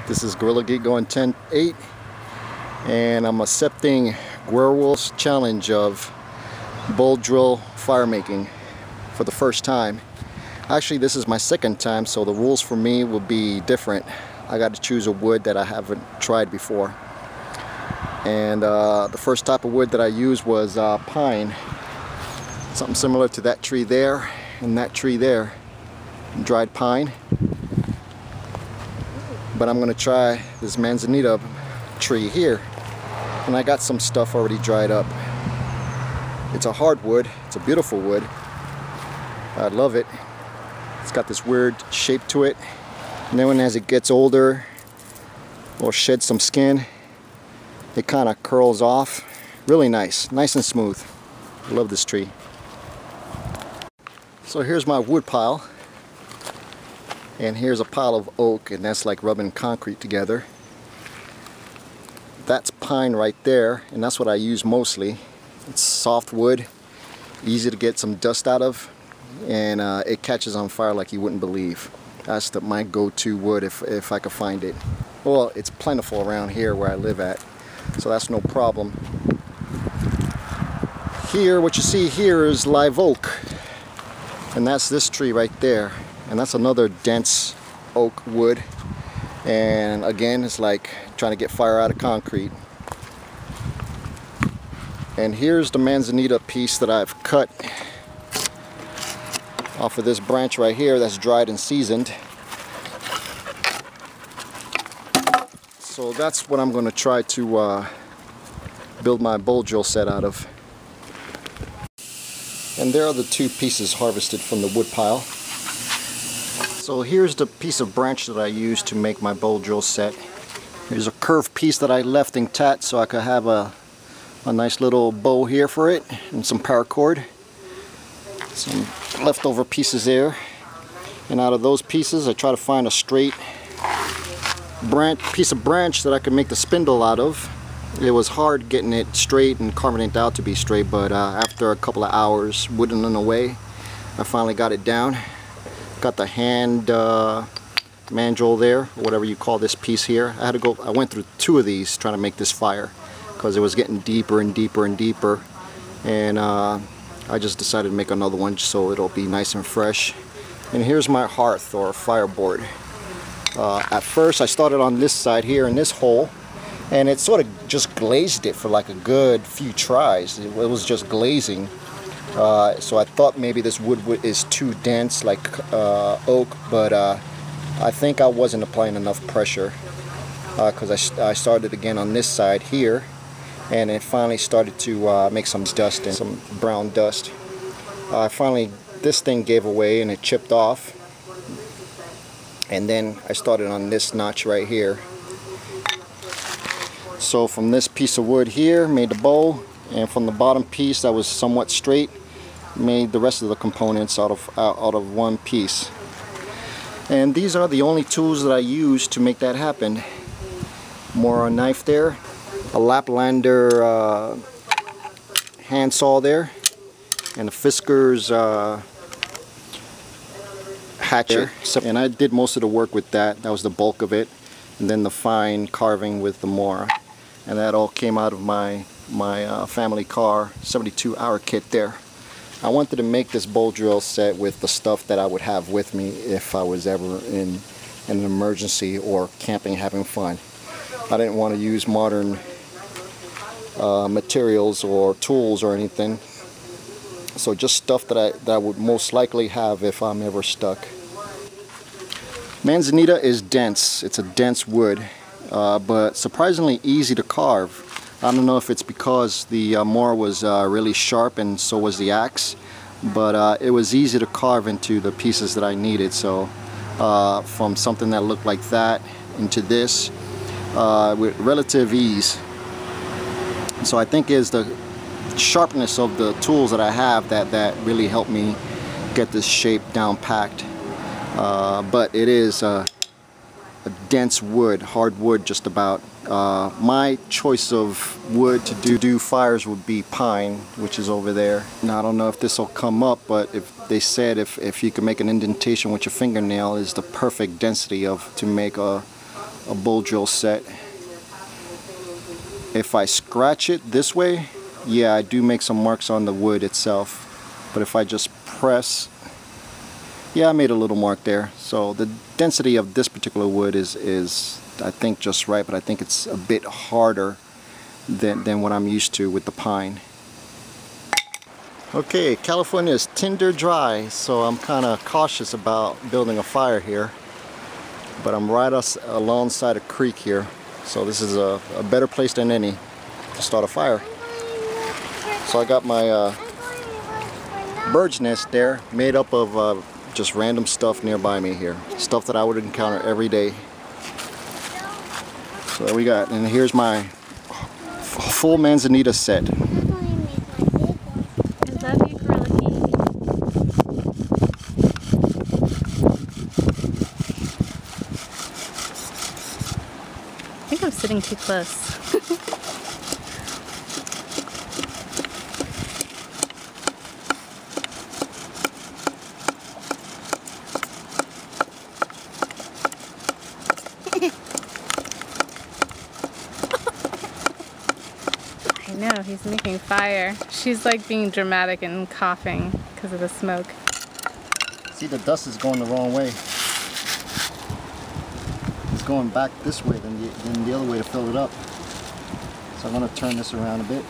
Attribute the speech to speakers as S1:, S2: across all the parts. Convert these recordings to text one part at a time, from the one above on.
S1: This is Gorilla Geek going 10-8, and I'm accepting Grierwolfe's challenge of bowl drill fire making for the first time. Actually, this is my second time, so the rules for me will be different. I got to choose a wood that I haven't tried before, and the first type of wood that I used was pine, something similar to that tree there and that tree there, dried pine. But I'm gonna try this Manzanita tree here, and I got some stuff already dried up. It's a hardwood, it's a beautiful wood. I love it. It's got this weird shape to it, and then as it gets older or sheds some skin, it kind of curls off. Really nice and smooth. I love this tree. So here's my wood pile. And here's a pile of oak, and that's like rubbing concrete together. That's pine right there, and that's what I use mostly. It's soft wood, easy to get some dust out of, and it catches on fire like you wouldn't believe. That's my go-to wood if I could find it. Well, it's plentiful around here where I live at, so that's no problem. Here, what you see here is live oak, and that's this tree right there. And that's another dense oak wood, and again it's like trying to get fire out of concrete. And here's the Manzanita piece that I've cut off of this branch right here that's dried and seasoned. So that's what I'm going to try to build my bowl drill set out of. And there are the two pieces harvested from the wood pile. So here's the piece of branch that I used to make my bowl drill set. Here's a curved piece that I left intact so I could have a nice little bow here for it, and some paracord. Some leftover pieces there. And out of those pieces I try to find a straight piece of branch that I could make the spindle out of. It was hard getting it straight and carving it out to be straight, but after a couple of hours whittling away, I finally got it down. Got the hand mandrel there, or whatever you call this piece here. I went through two of these trying to make this fire because it was getting deeper and deeper and deeper, and I just decided to make another one so it'll be nice and fresh. And here's my hearth or fireboard. At first I started on this side here in this hole, and it sort of just glazed it for like a good few tries. It was just glazing. So I thought maybe this wood is too dense like oak, but I think I wasn't applying enough pressure because I started again on this side here, and it finally started to make some dust and some brown dust. Finally this thing gave away and it chipped off, and then I started on this notch right here. So from this piece of wood here made the bowl, and from the bottom piece that was somewhat straight made the rest of the components out of one piece. And these are the only tools that I use to make that happen. More a knife there, a Laplander hand saw there, and a Fisker's hatchet. And I did most of the work with that. That was the bulk of it, and then the fine carving with the Mora, and that all came out of my family car 72-hour kit there. I wanted to make this bowl drill set with the stuff that I would have with me if I was ever in an emergency or camping having fun. I didn't want to use modern materials or tools or anything, so just stuff that I would most likely have if I'm ever stuck. Manzanita is dense. It's a dense wood, but surprisingly easy to carve. I don't know if it's because the Mora was really sharp and so was the axe, but it was easy to carve into the pieces that I needed. So from something that looked like that into this with relative ease. So I think it's the sharpness of the tools that I have that really helped me get this shape down packed. But it is a dense wood, hard wood just about. My choice of wood to do fires would be pine, which is over there. Now I don't know if this will come up, but if they said if you can make an indentation with your fingernail is the perfect density to make a a bull drill set. If I scratch it this way, yeah, I do make some marks on the wood itself. But if I just press, yeah, I made a little mark there. So the density of this particular wood is I think just right, but I think it's a bit harder than what I'm used to with the pine. Okay, California is tinder dry, so I'm kind of cautious about building a fire here. But I'm right alongside a creek here, so this is a better place than any to start a fire. So I got my bird's nest there, made up of just random stuff nearby me here. Stuff that I would encounter every day. So there we got, and here's my full Manzanita set.
S2: I think I'm sitting too close. I know, he's making fire. She's like being dramatic and coughing because of the smoke.
S1: See, the dust is going the wrong way. It's going back this way than the other way to fill it up. So I'm going to turn this around a bit.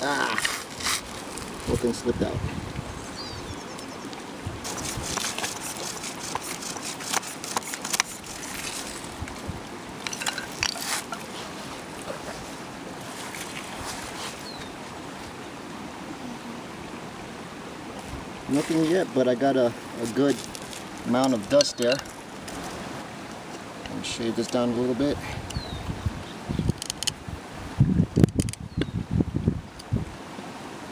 S1: Ah! Whole thing slipped out. Nothing yet, but I got a good amount of dust there. Let me shade this down a little bit.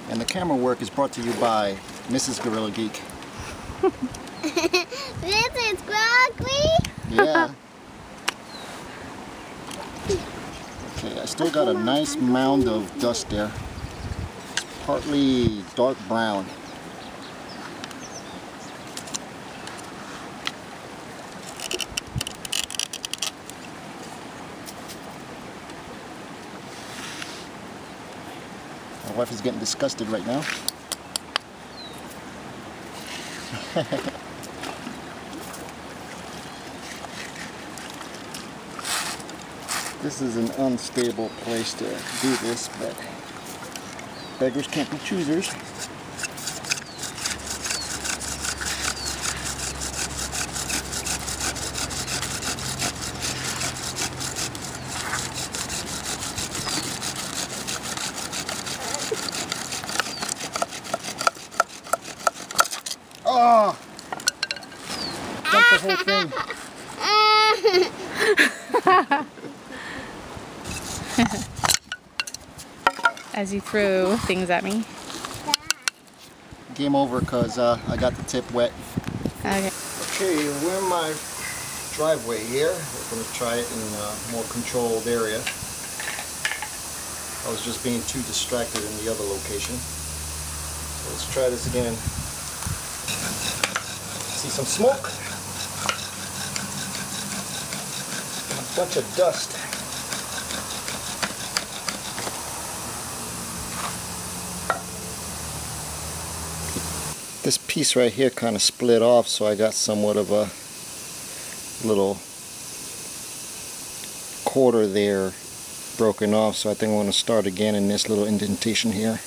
S1: And the camera work is brought to you by Mrs. Gorilla Geek.
S3: This is Groggy?
S1: Yeah. Okay, I still got a nice mound of dust there. It's partly dark brown. My wife is getting disgusted right now. This is an unstable place to do this, but beggars can't be choosers. Oh! Dumped the whole thing.
S2: As you throw things at me.
S1: Game over because I got the tip wet.
S2: Okay.
S1: Okay, we're in my driveway here. We're going to try it in a more controlled area. I was just being too distracted in the other location. So let's try this again. See some smoke. A bunch of dust. This piece right here kind of split off, so I got somewhat of a little quarter there broken off, so I think I'm going to start again in this little indentation here.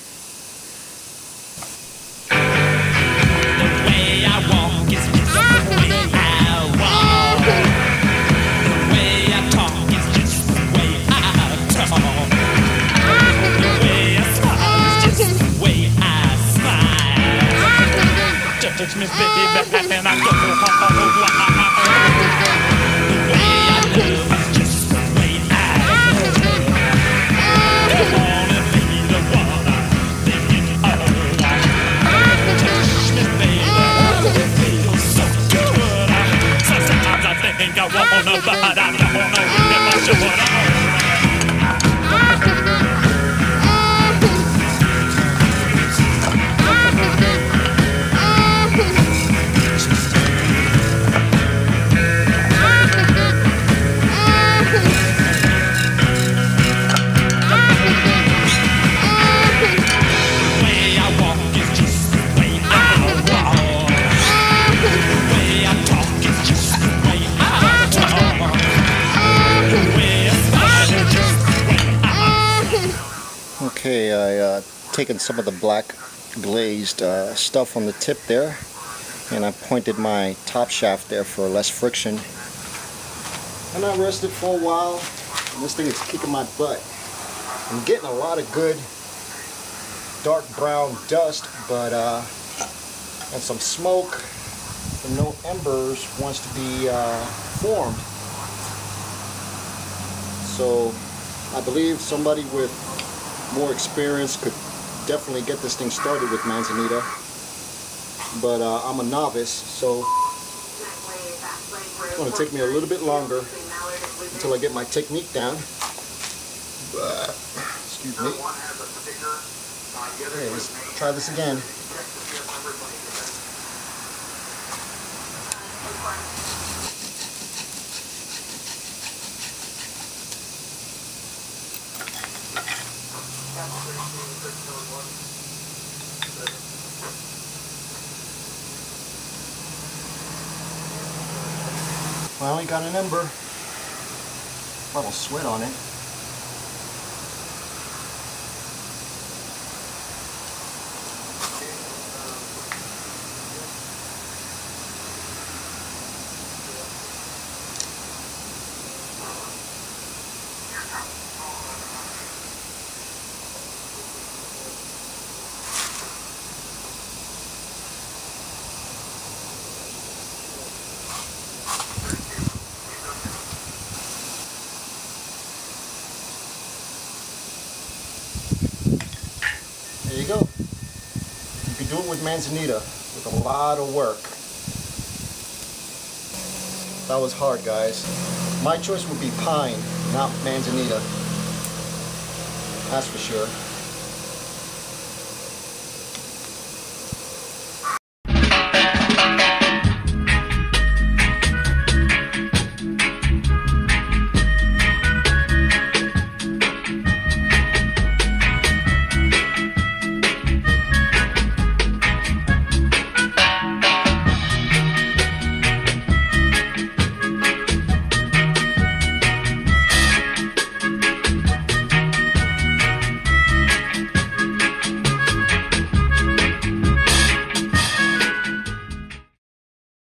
S1: taken some of the black glazed stuff on the tip there, and I pointed my top shaft there for less friction. And I rested for a while, and this thing is kicking my butt. I'm getting a lot of good dark brown dust, but and some smoke, and no embers wants to be formed. So I believe somebody with more experience could definitely get this thing started with Manzanita, but I'm a novice, so it's going to take me a little bit longer until I get my technique down. Excuse me. Okay, let's try this again. Finally got an ember. A little sweat on it. There you go. You can do it with Manzanita with a lot of work. That was hard, guys. My choice would be pine, not Manzanita. That's for sure.